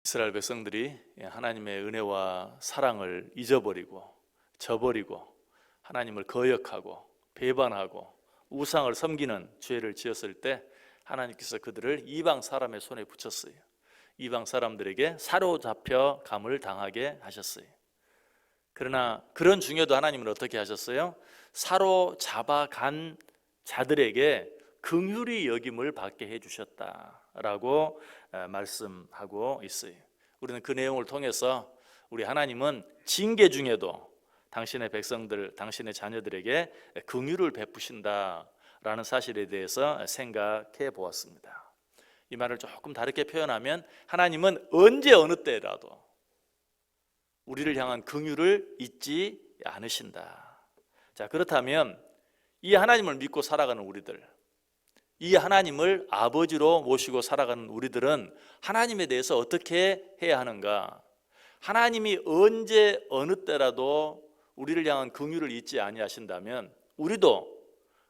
이스라엘 백성들이 하나님의 은혜와 사랑을 잊어버리고 저버리고 하나님을 거역하고 배반하고 우상을 섬기는 죄를 지었을 때 하나님께서 그들을 이방 사람의 손에 붙였어요. 이방 사람들에게 사로잡혀 감을 당하게 하셨어요. 그러나 그런 중에도 하나님은 어떻게 하셨어요? 사로잡아 간 자들에게 긍휼히 여김을 받게 해주셨다라고 말씀하고 있어요. 우리는 그 내용을 통해서 우리 하나님은 징계 중에도 당신의 백성들, 당신의 자녀들에게 긍휼을 베푸신다라는 사실에 대해서 생각해 보았습니다. 이 말을 조금 다르게 표현하면 하나님은 언제 어느 때라도 우리를 향한 긍휼을 잊지 않으신다. 자, 그렇다면 이 하나님을 믿고 살아가는 우리들, 이 하나님을 아버지로 모시고 살아가는 우리들은 하나님에 대해서 어떻게 해야 하는가? 하나님이 언제 어느 때라도 우리를 향한 긍휼을 잊지 아니하신다면 우리도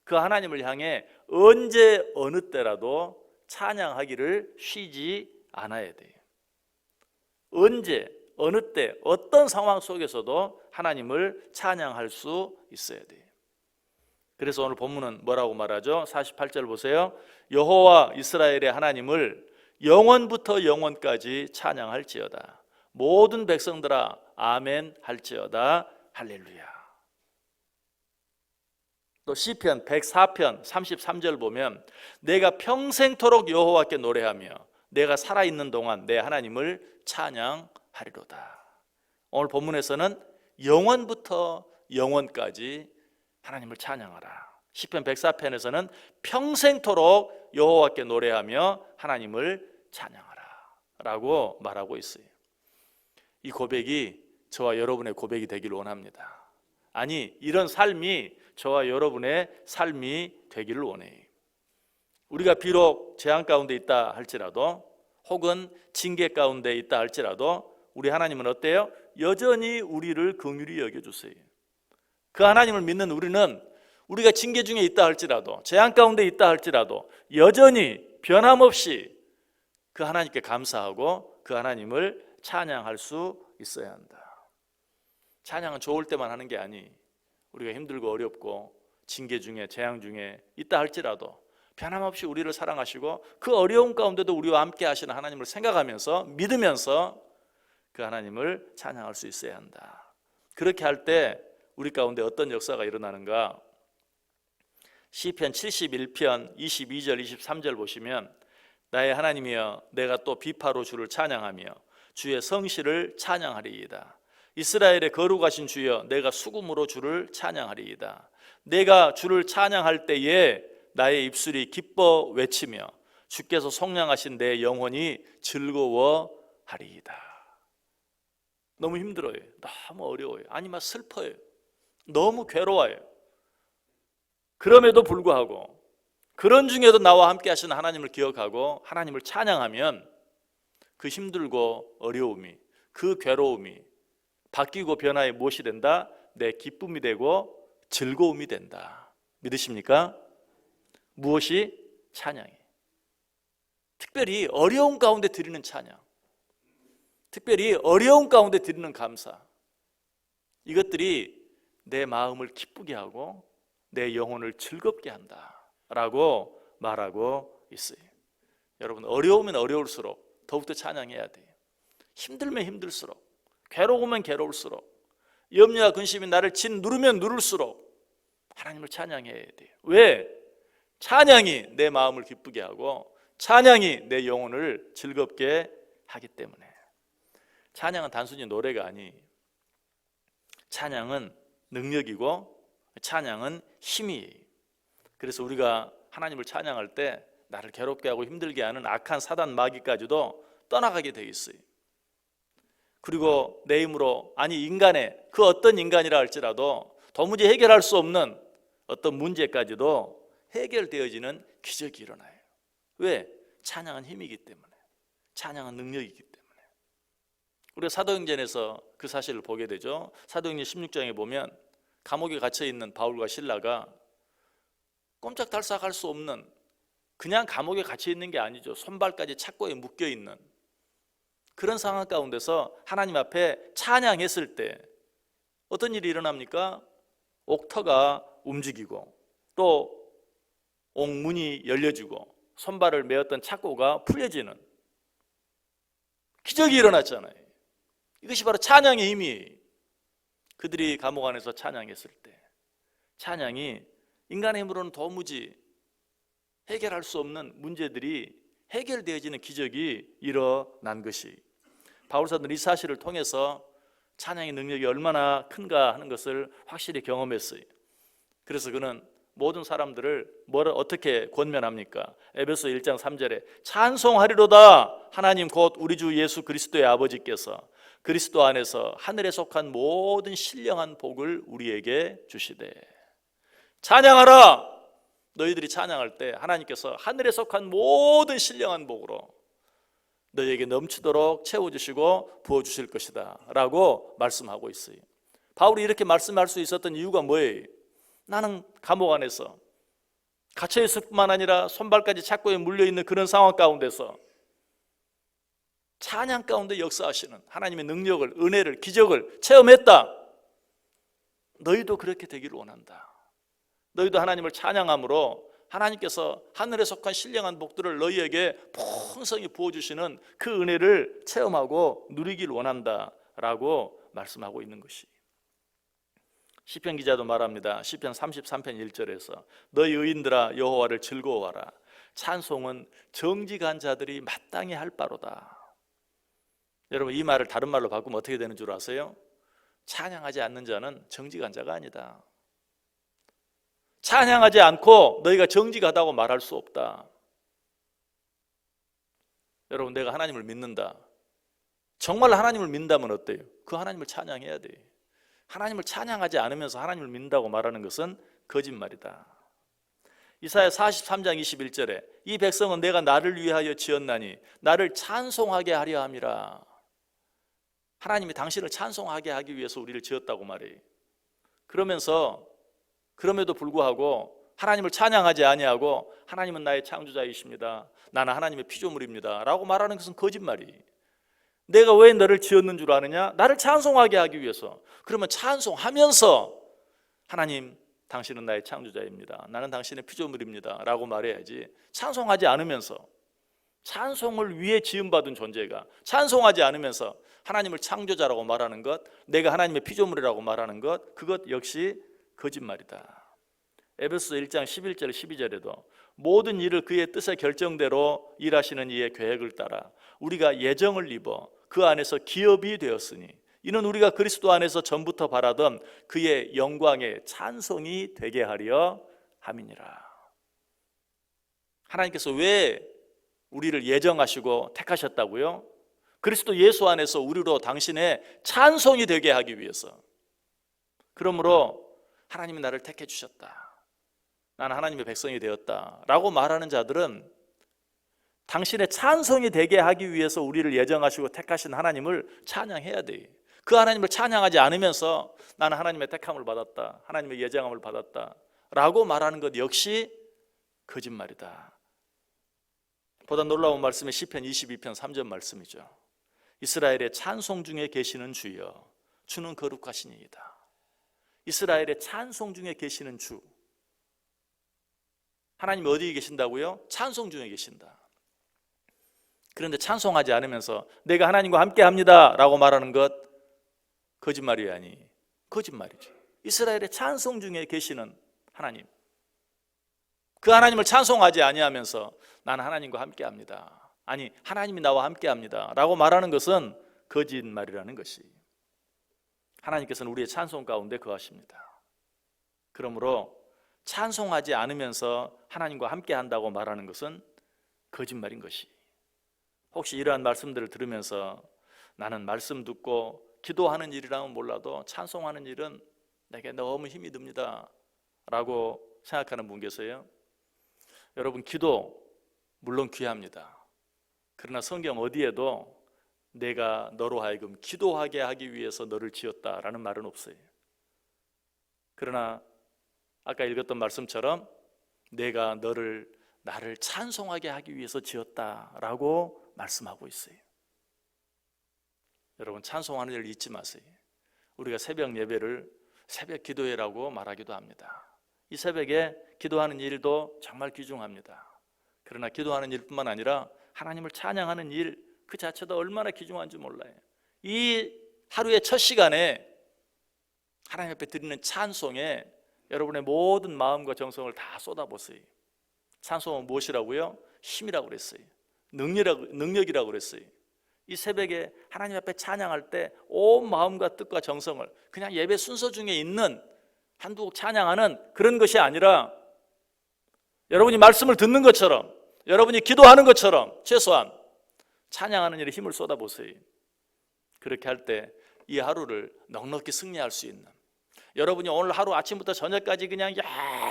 그 하나님을 향해 언제 어느 때라도 찬양하기를 쉬지 않아야 돼요. 언제 어느 때 어떤 상황 속에서도 하나님을 찬양할 수 있어야 돼요. 그래서 오늘 본문은 뭐라고 말하죠? 48절 보세요. 여호와 이스라엘의 하나님을 영원부터 영원까지 찬양할지어다. 모든 백성들아 아멘 할지어다. 할렐루야. 또 시편 104편 33절 보면 내가 평생토록 여호와께 노래하며 내가 살아있는 동안 내 하나님을 찬양하리로다. 오늘 본문에서는 영원부터 영원까지 하나님을 찬양하라. 시편 104편에서는 평생토록 여호와께 노래하며 하나님을 찬양하라 라고 말하고 있어요. 이 고백이 저와 여러분의 고백이 되기를 원합니다. 아니, 이런 삶이 저와 여러분의 삶이 되기를 원해요. 우리가 비록 재앙 가운데 있다 할지라도 혹은 징계 가운데 있다 할지라도 우리 하나님은 어때요? 여전히 우리를 긍휼히 여겨주세요. 그 하나님을 믿는 우리는 우리가 징계 중에 있다 할지라도 재앙 가운데 있다 할지라도 여전히 변함없이 그 하나님께 감사하고 그 하나님을 찬양할 수 있어야 한다. 찬양은 좋을 때만 하는 게 아니, 우리가 힘들고 어렵고 징계 중에 재앙 중에 있다 할지라도 변함없이 우리를 사랑하시고 그 어려움 가운데도 우리와 함께 하시는 하나님을 생각하면서 믿으면서 그 하나님을 찬양할 수 있어야 한다. 그렇게 할 때 우리 가운데 어떤 역사가 일어나는가? 시편 71편 22절 23절 보시면 나의 하나님이여 내가 또 비파로 주를 찬양하며 주의 성실을 찬양하리이다. 이스라엘의 거룩하신 주여 내가 수금으로 주를 찬양하리이다. 내가 주를 찬양할 때에 나의 입술이 기뻐 외치며 주께서 속량하신 내 영혼이 즐거워하리이다. 너무 힘들어요. 너무 어려워요. 아니면 슬퍼요. 너무 괴로워요. 그럼에도 불구하고 그런 중에도 나와 함께 하시는 하나님을 기억하고 하나님을 찬양하면 그 힘들고 어려움이, 그 괴로움이 바뀌고 변화에 무엇이 된다? 내 기쁨이 되고 즐거움이 된다. 믿으십니까? 무엇이? 찬양이에요. 특별히 어려움 가운데 드리는 찬양, 특별히 어려움 가운데 드리는 감사, 이것들이 내 마음을 기쁘게 하고 내 영혼을 즐겁게 한다라고 말하고 있어요. 여러분, 어려우면 어려울수록 더욱더 찬양해야 돼요. 힘들면 힘들수록, 괴로우면 괴로울수록, 염려와 근심이 나를 짓누르면 누를수록 하나님을 찬양해야 돼요. 왜? 찬양이 내 마음을 기쁘게 하고 찬양이 내 영혼을 즐겁게 하기 때문에. 찬양은 단순히 노래가 아니, 찬양은 능력이고 찬양은 힘이에요. 그래서 우리가 하나님을 찬양할 때 나를 괴롭게 하고 힘들게 하는 악한 사단 마귀까지도 떠나가게 되어 있어요. 그리고 내 힘으로, 아니 인간의 그 어떤 인간이라 할지라도 도무지 해결할 수 없는 어떤 문제까지도 해결되어지는 기적이 일어나요. 왜? 찬양은 힘이기 때문에, 찬양은 능력이기 때문에. 우리가 사도행전에서 그 사실을 보게 되죠. 사도행전 16장에 보면 감옥에 갇혀있는 바울과 실라가 꼼짝달싹할 수 없는, 그냥 감옥에 갇혀있는 게 아니죠. 손발까지 착고에 묶여있는 그런 상황 가운데서 하나님 앞에 찬양했을 때 어떤 일이 일어납니까? 옥터가 움직이고 또 옥문이 열려지고 손발을 메었던 착고가 풀려지는 기적이 일어났잖아요. 이것이 바로 찬양의 힘이에요. 그들이 감옥 안에서 찬양했을 때 찬양이 인간의 힘으로는 도무지 해결할 수 없는 문제들이 해결되어지는 기적이 일어난 것이, 바울사도는 이 사실을 통해서 찬양의 능력이 얼마나 큰가 하는 것을 확실히 경험했어요. 그래서 그는 모든 사람들을 어떻게 권면합니까? 에베소 1장 3절에 찬송하리로다 하나님 곧 우리 주 예수 그리스도의 아버지께서 그리스도 안에서 하늘에 속한 모든 신령한 복을 우리에게 주시되. 찬양하라! 너희들이 찬양할 때 하나님께서 하늘에 속한 모든 신령한 복으로 너희에게 넘치도록 채워주시고 부어주실 것이다 라고 말씀하고 있어요. 바울이 이렇게 말씀할 수 있었던 이유가 뭐예요? 나는 감옥 안에서 갇혀있을 뿐만 아니라 손발까지 착고에 물려있는 그런 상황 가운데서 찬양 가운데 역사하시는 하나님의 능력을, 은혜를, 기적을 체험했다. 너희도 그렇게 되기를 원한다. 너희도 하나님을 찬양함으로 하나님께서 하늘에 속한 신령한 복들을 너희에게 풍성히 부어주시는 그 은혜를 체험하고 누리기를 원한다 라고 말씀하고 있는 것이, 시편 기자도 말합니다. 시편 33편 1절에서 너희 의인들아 여호와를 즐거워하라. 찬송은 정직한 자들이 마땅히 할 바로다. 여러분, 이 말을 다른 말로 바꾸면 어떻게 되는 줄 아세요? 찬양하지 않는 자는 정직한 자가 아니다. 찬양하지 않고 너희가 정직하다고 말할 수 없다. 여러분, 내가 하나님을 믿는다. 정말 하나님을 믿는다면 어때요? 그 하나님을 찬양해야 돼. 하나님을 찬양하지 않으면서 하나님을 믿는다고 말하는 것은 거짓말이다. 이사야 43장 21절에 이 백성은 내가 나를 위하여 지었나니 나를 찬송하게 하려 함이라. 하나님이 당신을 찬송하게 하기 위해서 우리를 지었다고 말해요. 그럼에도 불구하고 하나님을 찬양하지 아니하고 하나님은 나의 창조자이십니다, 나는 하나님의 피조물입니다 라고 말하는 것은 거짓말이에요. 내가 왜 너를 지었는 줄 아느냐? 나를 찬송하게 하기 위해서. 그러면 찬송하면서 하나님 당신은 나의 창조자입니다, 나는 당신의 피조물입니다 라고 말해야지, 찬송하지 않으면서, 찬송을 위해 지음받은 존재가 찬송하지 않으면서 하나님을 창조자라고 말하는 것, 내가 하나님의 피조물이라고 말하는 것, 그것 역시 거짓말이다. 에베소 1장 11절 12절에도 모든 일을 그의 뜻의 결정대로 일하시는 이의 계획을 따라 우리가 예정을 입어 그 안에서 기업이 되었으니 이는 우리가 그리스도 안에서 전부터 바라던 그의 영광의 찬송이 되게 하려 함이니라. 하나님께서 왜 우리를 예정하시고 택하셨다고요? 그리스도 예수 안에서 우리로 당신의 찬송이 되게 하기 위해서. 그러므로 하나님이 나를 택해 주셨다, 나는 하나님의 백성이 되었다 라고 말하는 자들은 당신의 찬송이 되게 하기 위해서 우리를 예정하시고 택하신 하나님을 찬양해야 돼. 그 하나님을 찬양하지 않으면서 나는 하나님의 택함을 받았다, 하나님의 예정함을 받았다 라고 말하는 것 역시 거짓말이다. 보다 놀라운 말씀이 시편 22편 3절 말씀이죠. 이스라엘의 찬송 중에 계시는 주여 주는 거룩하시니이다. 이스라엘의 찬송 중에 계시는 주, 하나님 어디에 계신다고요? 찬송 중에 계신다. 그런데 찬송하지 않으면서 내가 하나님과 함께 합니다 라고 말하는 것 거짓말이 아니 거짓말이죠. 이스라엘의 찬송 중에 계시는 하나님, 그 하나님을 찬송하지 아니하면서 나는 하나님과 함께 합니다, 아니 하나님이 나와 함께 합니다 라고 말하는 것은 거짓말이라는 것이, 하나님께서는 우리의 찬송 가운데 거하십니다. 그러므로 찬송하지 않으면서 하나님과 함께 한다고 말하는 것은 거짓말인 것이, 혹시 이러한 말씀들을 들으면서 나는 말씀 듣고 기도하는 일이라면 몰라도 찬송하는 일은 내게 너무 힘이 듭니다 라고 생각하는 분 계세요? 여러분, 기도 물론 귀합니다. 그러나 성경 어디에도 내가 너로 하여금 기도하게 하기 위해서 너를 지었다라는 말은 없어요. 그러나 아까 읽었던 말씀처럼 내가 나를 찬송하게 하기 위해서 지었다라고 말씀하고 있어요. 여러분, 찬송하는 일을 잊지 마세요. 우리가 새벽 예배를 새벽 기도회라고 말하기도 합니다. 이 새벽에 기도하는 일도 정말 귀중합니다. 그러나 기도하는 일뿐만 아니라 하나님을 찬양하는 일 그 자체도 얼마나 귀중한지 몰라요. 이 하루의 첫 시간에 하나님 앞에 드리는 찬송에 여러분의 모든 마음과 정성을 다 쏟아보세요. 찬송은 무엇이라고요? 힘이라고 그랬어요. 능력이라고 그랬어요. 이 새벽에 하나님 앞에 찬양할 때 온 마음과 뜻과 정성을, 그냥 예배 순서 중에 있는 한두 곡 찬양하는 그런 것이 아니라 여러분이 말씀을 듣는 것처럼, 여러분이 기도하는 것처럼 최소한 찬양하는 일에 힘을 쏟아보세요. 그렇게 할 때 이 하루를 넉넉히 승리할 수 있는, 여러분이 오늘 하루 아침부터 저녁까지 그냥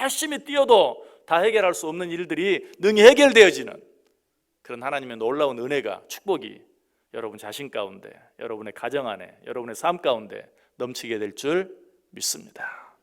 열심히 뛰어도 다 해결할 수 없는 일들이 능히 해결되어지는 그런 하나님의 놀라운 은혜가, 축복이 여러분 자신 가운데, 여러분의 가정 안에, 여러분의 삶 가운데 넘치게 될 줄 믿습니다.